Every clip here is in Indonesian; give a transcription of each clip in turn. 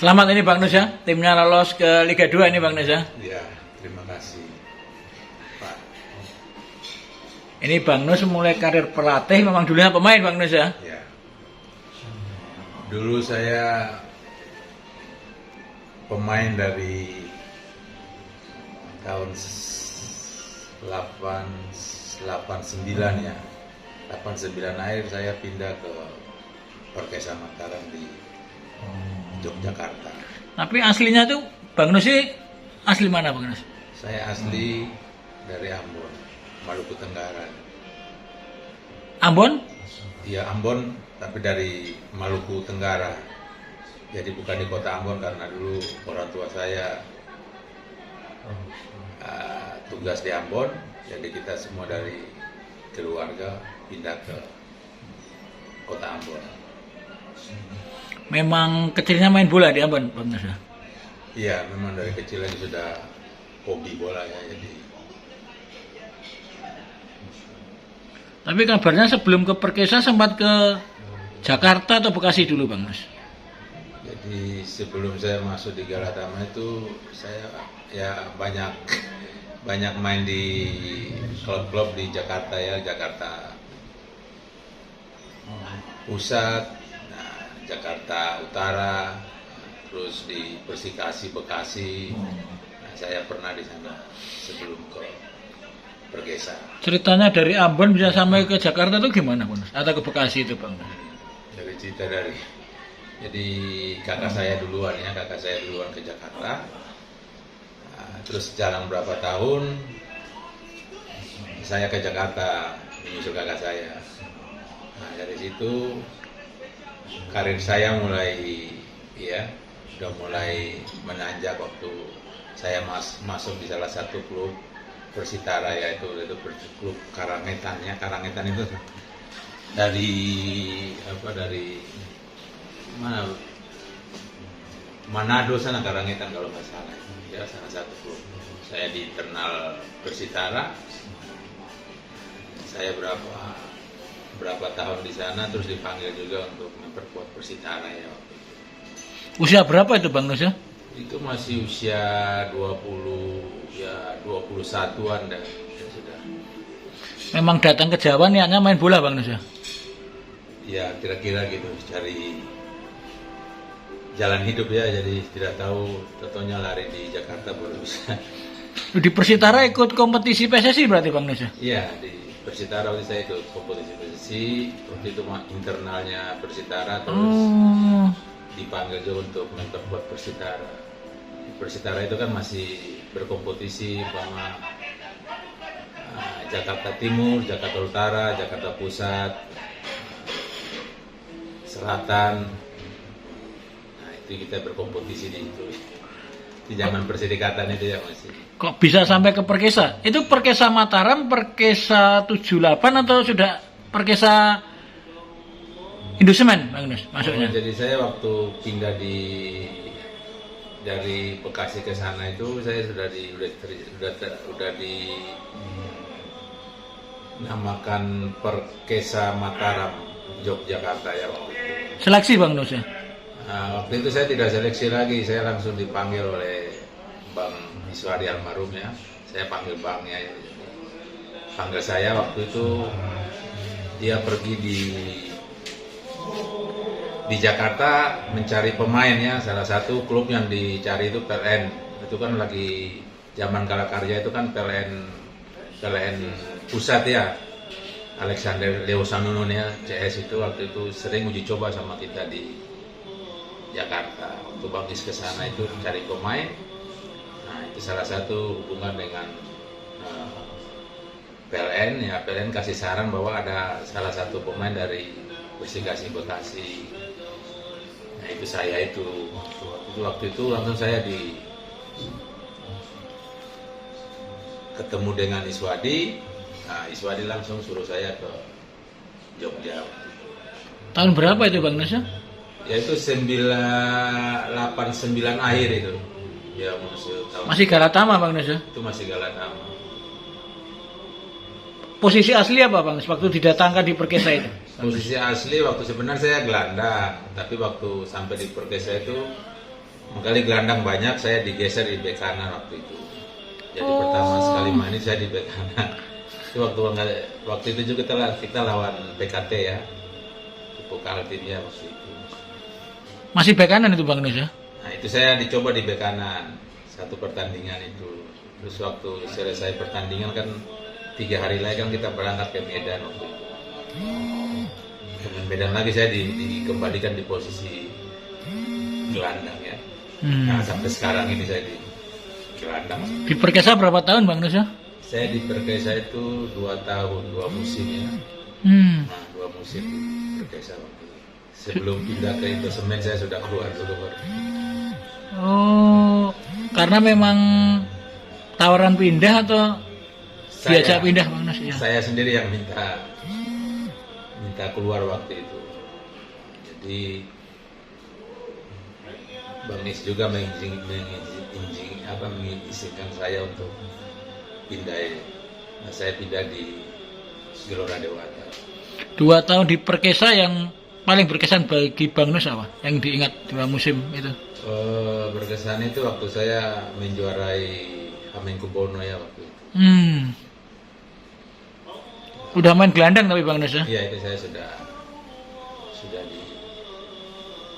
Selamat ini Bang Nus ya, timnya lolos ke Liga 2 ini Bang Nus ya. Ya, terima kasih Pak. Ini Bang Nus mulai karir pelatih, memang dulunya pemain Bang Nus ya. Ya. Dulu saya pemain dari tahun 89 ya. 89 akhir saya pindah ke Perkesa Mataram di Yogyakarta. Tapi aslinya tuh Bang Nus sih asli mana Bang Nus? Saya asli dari Ambon, Maluku Tenggara. Ambon? Ya Ambon, tapi dari Maluku Tenggara. Jadi bukan di kota Ambon karena dulu orang tua saya tugas di Ambon. Jadi kita semua dari keluarga pindah ke kota Ambon. Memang kecilnya main bola di Ambon Bang Nus ya? Iya, memang dari kecil lagi sudah hobi bola ya. Jadi Tapi kabarnya sebelum ke Perkesa sempat ke Jakarta atau Bekasi dulu Bang Nus? Jadi sebelum saya masuk di Galatama itu saya ya banyak main di klub-klub di Jakarta ya, Jakarta Pusat, nah, Jakarta Utara, terus di Persikasi Bekasi. Nah, saya pernah di sana sebelum ke Perkesa. Ceritanya dari Ambon bisa sampai ke Jakarta tuh gimana Bang Nus? Atau ke Bekasi itu Bang Nus? Dari cerita jadi kakak saya duluan ke Jakarta. Nah, terus jalan berapa tahun saya ke Jakarta menyusul kakak saya. Nah, dari situ karir saya mulai udah mulai menanjak waktu saya masuk di salah satu klub Persitara, yaitu klub Karangetan itu dari mana Manado sana, Karangetan kalau nggak salah ya, salah satu klub. Saya di internal Persitara, saya berapa tahun di sana, terus dipanggil juga untuk memperkuat Persitara ya waktu itu. Usia berapa itu Bang Nus ya? Itu masih usia 21-an dah ya sudah. Memang datang ke Jawa niatnya main bola Bang Nus ya? Ya kira-kira gitu, cari jalan hidup ya, jadi tidak tahu contohnya lari di Jakarta baru bisa. Di Persitara ikut kompetisi PSSI berarti Bang Nus ya? Iya, di Persitara waktu saya ikut kompetisi waktu itu internalnya Persitara, terus dipanggil juga untuk memperkuat Persitara. Persitara itu kan masih berkompetisi sama Jakarta Timur, Jakarta Utara, Jakarta Pusat, Selatan. Nah, itu kita berkompetisi di itu. Di zaman Persidikatan itu ya masih. Kok bisa sampai ke Perkesa? Itu Perkesa Mataram, Perkesa 78 atau sudah Perkesa Indosemen Bang Nus masuknya? Jadi saya waktu pindah dari Bekasi ke sana itu saya sudah dinamakan Perkesa Mataram Yogyakarta ya waktu itu. Seleksi Bang Nus ya? Nah, waktu itu saya tidak seleksi lagi, saya langsung dipanggil oleh Bang Iswadi almarhum ya. Saya panggil bangnya, panggil saya waktu itu. Dia pergi di Jakarta mencari pemain ya, salah satu klub yang dicari itu PLN. Itu kan lagi zaman Kalakarya itu kan PLN pusat ya. Alexander Leosanunun ya, CS itu waktu itu sering uji coba sama kita di Jakarta. Waktu Bangkis ke sana itu cari pemain. Nah, itu salah satu hubungan dengan PLN ya, PLN kasih saran bahwa ada salah satu pemain dari Persikasi Bekasi. Nah, itu saya itu waktu itu langsung saya ketemu dengan Iswadi. Nah, Iswadi langsung suruh saya ke Jogja. Tahun berapa itu Bang Nus ya? Ya itu 89 akhir itu. Ya Masih Galatama Bang Nus ya? Itu masih Galatama. Posisi asli apa Bang Nus waktu didatangkan di Perkesa itu? Posisi asli waktu sebenarnya saya gelandang, tapi waktu sampai di Perkesa itu Kali gelandang banyak, saya digeser di bek kanan waktu itu. Jadi pertama sekali main saya di bek kanan. Itu waktu itu juga kita lawan PKT ya, Pokal timnya waktu itu. Masih bek kanan itu Bang Nus ya? Nah itu saya dicoba di bek kanan satu pertandingan itu. Terus waktu selesai pertandingan kan 3 hari lagi kan kita berangkat ke Medan waktu itu. Ke Medan lagi saya dikembalikan di posisi gelandang ya. Nah sampai sekarang ini saya di gelandang. Di Perkesa berapa tahun Bang Nus ya? Saya di Perkesa itu 2 tahun, 2 musim ya. Nah 2 musim di Perkesa waktu itu. Sebelum pindah ke Indosemen saya sudah keluar dulu. Oh, karena memang tawaran pindah atau diajak pindah Bang Nus ya? Saya sendiri yang minta keluar waktu itu. Jadi Bang Nis juga mengizinkan saya untuk pindah. Nah, saya pindah di Gelora Dewata. 2 tahun di Perkesa yang paling berkesan bagi Bang Nus apa? Yang diingat 2 musim itu? Berkesan itu waktu saya menjuarai Hamengkubuwono ya waktu itu. Udah main gelandang tapi Bang Nus ya? Iya itu saya sudah di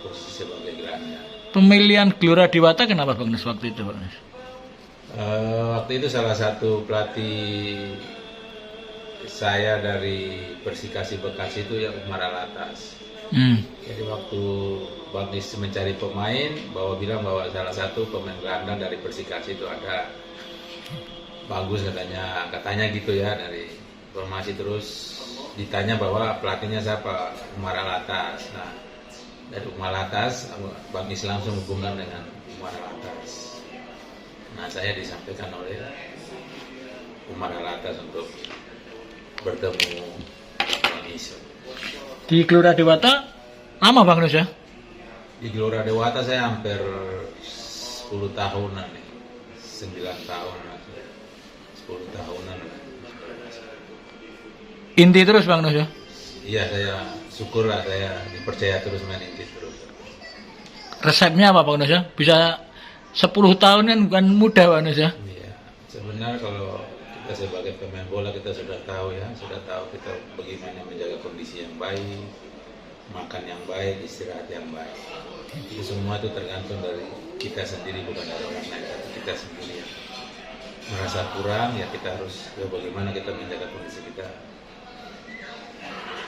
posisi sebagai gelandang. Pemilihan Gelora Dewata kenapa Bang Nus waktu itu Bang Nus? Waktu itu salah satu pelatih saya dari Persikasi Bekasi itu ya Umar Alatas. Jadi waktu Bang Nis mencari pemain, bilang bahwa salah satu pemain gelandang dari Persikasi itu ada bagus katanya gitu ya dari informasi. Terus ditanya bahwa pelatihnya siapa, Umar Alatas. Nah dari Umar Alatas Bang Nis langsung hubungan dengan Umar Alatas. Nah saya disampaikan oleh Umar Alatas untuk bertemu Bang Nis. Di Gelora Dewata lama Bang Nus ya? Di Gelora Dewata saya hampir 10 tahunan nih, 9 tahun, 10 tahunan. Inti terus Bang Nus ya? Iya saya syukurlah saya dipercaya terus main inti terus. Resepnya apa Bang Nus ya? Bisa 10 tahun kan bukan mudah Bang Nus ya? Iya, sebenarnya kalau kita sebagai pemain bola kita sudah tahu kita bagaimana menjaga kondisi yang baik, makan yang baik, istirahat yang baik. Itu semua itu tergantung dari kita sendiri, bukan dari orang lain, tapi kita sendiri yang merasa kurang ya kita harus bagaimana kita menjaga kondisi kita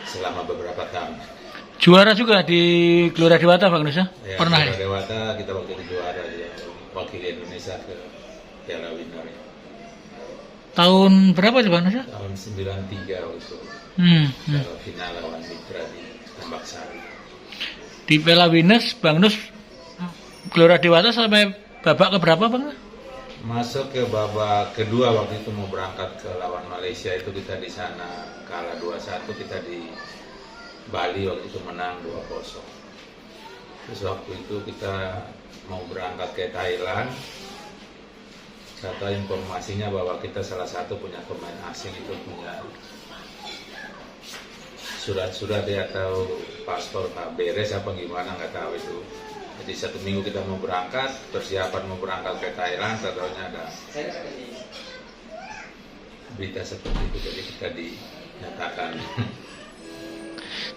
selama beberapa tahun. Juara juga di Gelora Dewata Bang Nus ya? Pernah Gelora ya? Dewata kita waktu itu juara ya, wakili Indonesia ke Piala Winner ya. Tahun berapa itu Bang Nus ya? Tahun 93 waktu itu. Piala final lawan Mitra di Tambak Sari. Di Piala Winners Bang Nus Gelora Dewata sampai babak keberapa Bang? Masuk ke babak kedua waktu itu mau berangkat ke lawan Malaysia itu kita di sana kalah 2-1, kita di Bali waktu itu menang 2-0. Terus waktu itu kita mau berangkat ke Thailand. Kata informasinya bahwa kita salah satu punya pemain asing itu punya surat-surat ya atau paspor beres apa gimana nggak tahu itu. Jadi 1 minggu kita mau berangkat, persiapan mau berangkat ke Thailand, katanya ada berita seperti itu, jadi kita dinyatakan.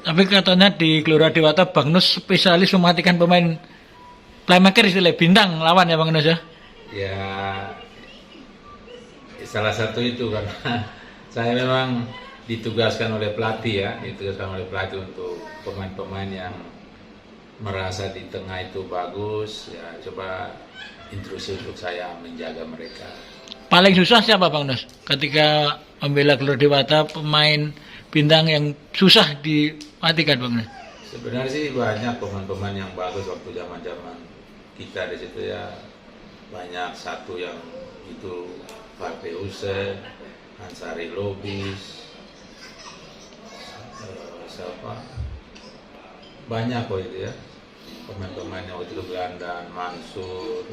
Tapi katanya di Gelora Dewata Bang Nus spesialis mematikan pemain playmaker istilah bintang lawan ya Bang Nus ya? Ya salah satu itu karena saya memang ditugaskan oleh pelatih untuk pemain-pemain yang merasa di tengah itu bagus ya, coba intrusi untuk saya menjaga mereka. Paling susah siapa Bang Nus ketika membela Gelora Dewata, pemain bintang yang susah dimatikan Bang Nus? Sebenarnya sih banyak pemain-pemain yang bagus waktu zaman-zaman kita di situ ya, banyak. Satu yang itu Farpe Hussein, Ansari Lobis, siapa? Banyak kok itu ya, pemain-pemain yang waktu itu gelandang, Mansur.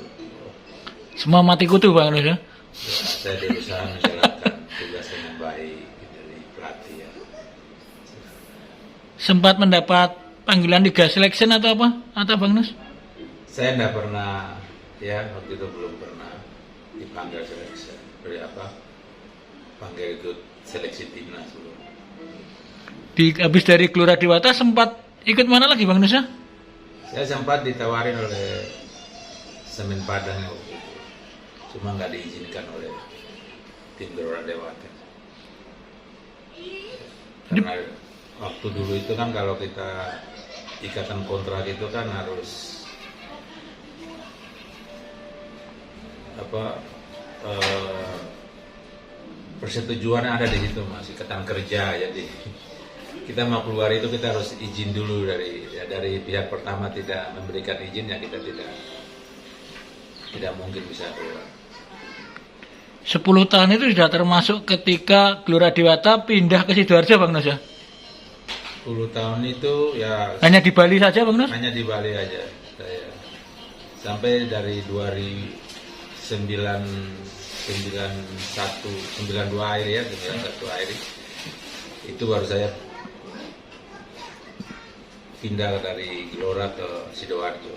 Semua mati kutu Bang Nus ya? Ya, saya berusaha menjalankan tugas dengan baik dari pelatih ya. Sempat mendapat panggilan Liga Selection atau apa? Atau Bang Nus? Saya enggak pernah, ya waktu itu belum pernah dipanggil seleksi, panggil ikut seleksi timnas belum. Habis dari Gelora Dewata sempat ikut mana lagi Bang Nusa? Saya sempat ditawarin oleh Semen Padang waktu itu, cuma nggak diizinkan oleh tim Gelora Dewata. Karena waktu dulu itu kan kalau kita ikatan kontrak itu kan harus persetujuan ada di situ Mas, ikatan kerja. Jadi kita mau keluar itu kita harus izin dulu dari pihak pertama, tidak memberikan izin ya kita tidak mungkin bisa keluar. 10 tahun itu sudah termasuk ketika Gelora Dewata pindah ke Sidoarjo Bang Nus ya? 10 tahun itu ya Hanya di Bali saja Bang Nus? hanya di Bali aja saya. Sampai dari 92 akhir ya, 91 akhir itu baru saya pindah dari Gelora ke Sidoarjo.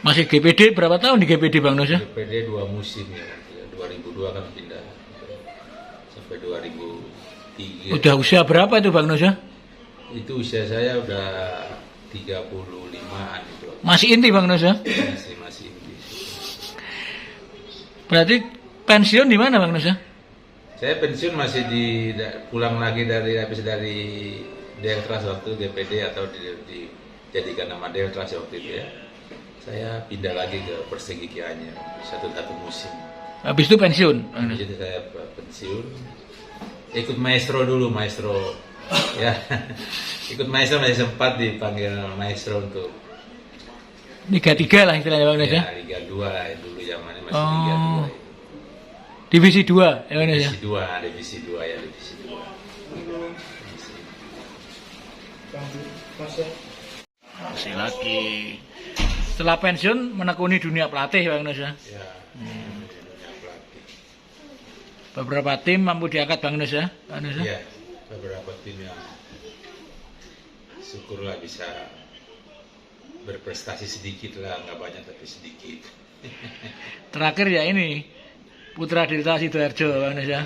Masih GPD berapa tahun di GPD Bang Nus ya? GPD 2 musim ya, 2002 kan pindah sampai 2003. Udah usia berapa itu Bang Nus ya? Itu usia saya udah 35-an itu. Masih inti Bang Nus ya? Masih inti. Berarti pensiun di mana Bang Nus ya? Saya pensiun masih pulang lagi habis dari Deltras waktu DPD atau dijadikan nama Deltras waktu itu ya. Saya pindah lagi ke Persegi Gianyar satu musim. Habis itu pensiun Bang Nus? Jadi saya pensiun. Ikut maestro dulu, ya. Ikut maestro masih sempat dipanggil maestro untuk Liga 3 lah istilahnya Bang Nus ya? ya Liga 2 lah dulu zamannya masih Liga 2. Divisi 2 ya Bang Nus ya? Divisi 2 ya, divisi 2. Masih lagi. Setelah pensiun menekuni dunia pelatih Bang Nus ya? Ya, dunia pelatih. Beberapa tim mampu diangkat Bang Nus ya? Bang Nus ya? Iya, beberapa tim yang syukurlah bisa berprestasi sedikit lah, nggak banyak tapi sedikit. Terakhir ya ini Putra Delta Sidoarjo Bang Nus ya?